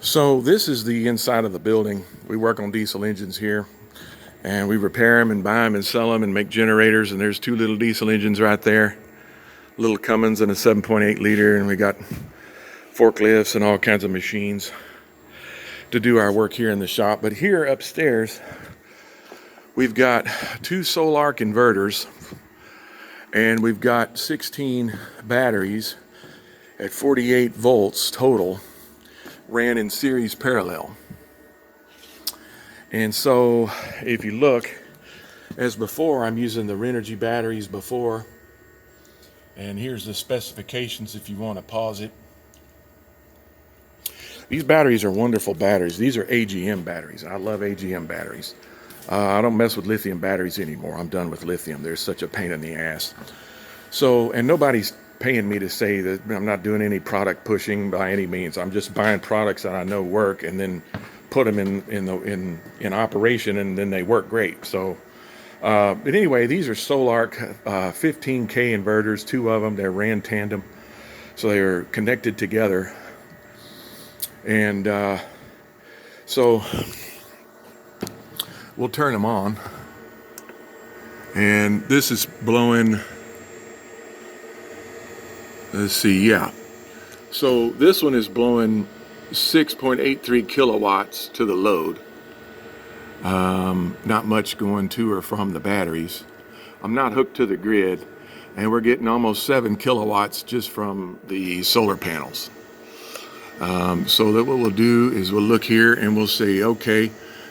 So this is the inside of the building. We work on diesel engines here, and we repair them and buy them and sell them and make generators. And there's two little diesel engines right there, little Cummins and a 7.8 liter. And we got forklifts and all kinds of machines to do our work here in the shop. But here upstairs, we've got two Solarc inverters, and we've got 16 batteries at 48 volts total, ran in series parallel. And so if you look, as before, I'm using the Renogy batteries before, and here's the specifications if you want to pause it. These batteries are wonderful batteries. These are AGM batteries. I love AGM batteries. I don't mess with lithium batteries anymore. I'm done with lithium. They're such a pain in the ass. So, and nobody's paying me to say that I'm not doing any product pushing by any means. I'm just buying products that I know work and then put them in operation, and then they work great. So, but anyway, these are Solarc 15K inverters, two of them. They're ran tandem, so they are connected together. And so we'll turn them on, and this is blowing. Let's see, yeah. So this one is blowing 6.83 kilowatts to the load. Not much going to or from the batteries. I'm not hooked to the grid, and we're getting almost 7 kilowatts just from the solar panels. So that what we'll do is we'll look here and we'll say, okay,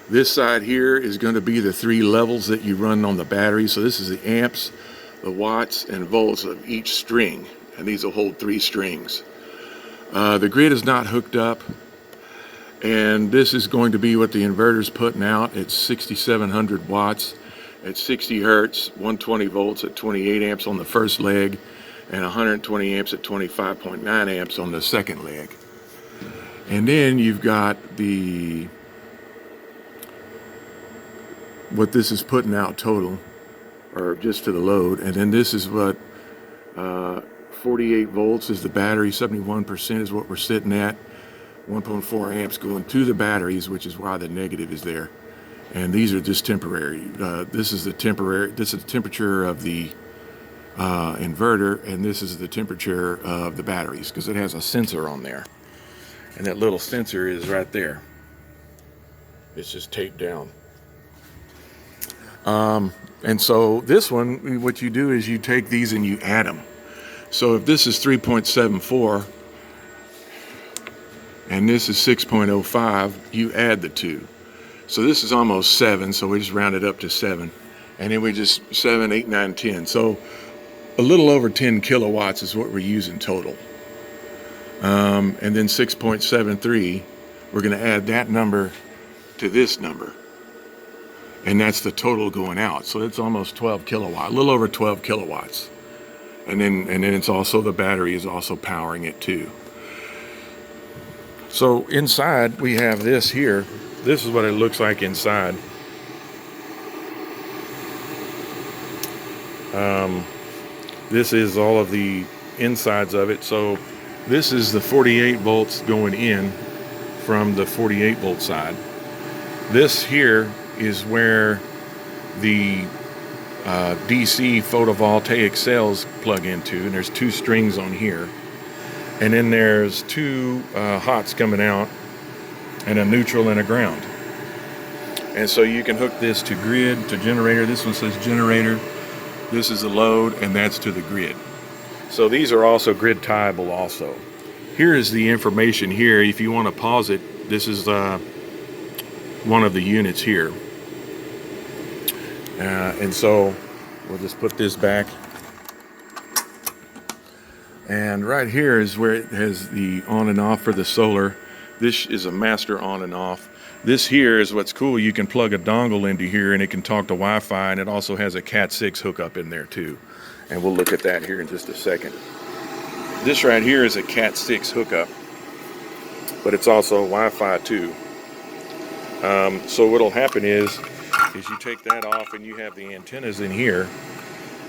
this side here is going to be the 3 levels that you run on the battery. So this is the amps, the watts, and volts of each string. And these will hold 3 strings. The grid is not hooked up, and this is going to be what the inverter's putting out. It's 6,700 watts at 60 hertz, 120 volts at 28 amps on the first leg, and 120 amps at 25.9 amps on the second leg. And then you've got what this is putting out total, or just to the load. And then this is what 48 volts is the battery, 71% is what we're sitting at, 1.4 amps going to the batteries, which is why the negative is there. And these are just temporary. This is the temperature of the inverter, and this is the temperature of the batteries, because it has a sensor on there. And that little sensor is right there. It's just taped down. And so this one, what you do is you take these and you add them. So if this is 3.74 and this is 6.05, you add the two. So this is almost 7, so we just round it up to 7. And then we just 7, 8, 9, 10. So a little over 10 kilowatts is what we're using total. And then 6.73, we're going to add that number to this number. And that's the total going out. So it's almost 12 kilowatts, a little over 12 kilowatts. And then it's also, the battery is also powering it too. So inside we have this here. This is what it looks like inside. This is all of the insides of it. So this is the 48 volts going in from the 48 volt side. This here is where the DC photovoltaic cells plug into, and there's 2 strings on here, and then there's 2 hots coming out, and a neutral and a ground. And so you can hook this to grid, to generator. This one says generator, this is the load, and that's to the grid. So these are also grid tieable also. Here is the information here. If you want to pause it, this is one of the units here. And so we'll just put this back. And right here is where it has the on and off for the solar. This is a master on and off. This here is what's cool. You can plug a dongle into here and it can talk to Wi-Fi, and it also has a Cat6 hookup in there too. And we'll look at that here in just a second. This right here is a Cat6 hookup, but it's also Wi-Fi too. So what'll happen is you take that off and you have the antennas in here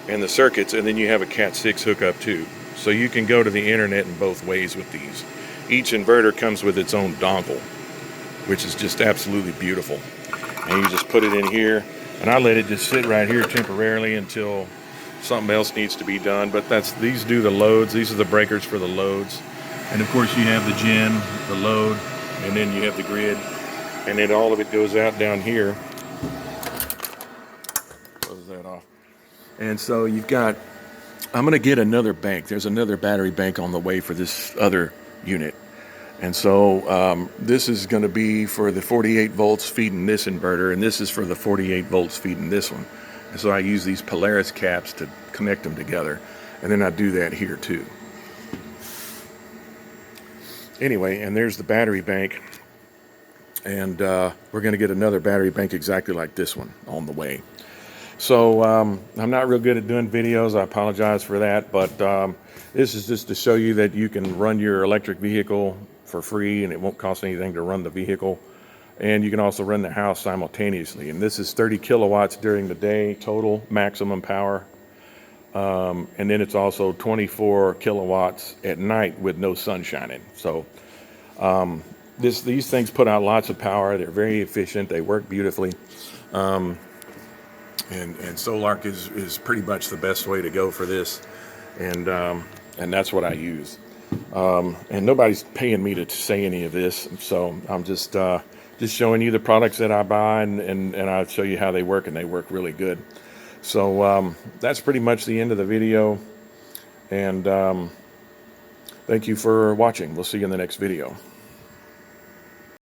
and the circuits, and then you have a Cat6 hookup too. So you can go to the internet in both ways with these. Each inverter comes with its own dongle. which is just absolutely beautiful. And you just put it in here, and I let it just sit right here temporarily until something else needs to be done. But these do the loads. These are the breakers for the loads. And of course you have the gen, the load, and then you have the grid, and then all of it goes out down here. Close that off. And so you've got, I'm gonna get another bank. There's another battery bank on the way for this other unit. And so this is going to be for the 48 volts feeding this inverter, and this is for the 48 volts feeding this one. And so I use these Polaris caps to connect them together, and then I do that here too. Anyway, and there's the battery bank, and we're going to get another battery bank exactly like this one on the way. So I'm not real good at doing videos. I apologize for that, but this is just to show you that you can run your electric vehicle for free, and it won't cost anything to run the vehicle. And you can also run the house simultaneously. And this is 30 kilowatts during the day, total maximum power. And then it's also 24 kilowatts at night with no sun shining. So these things put out lots of power. They're very efficient. They work beautifully. And Solarc is pretty much the best way to go for this. And that's what I use. And nobody's paying me to say any of this, so I'm just showing you the products that I buy, and I'll show you how they work, and they work really good. So that's pretty much the end of the video, and thank you for watching. We'll see you in the next video.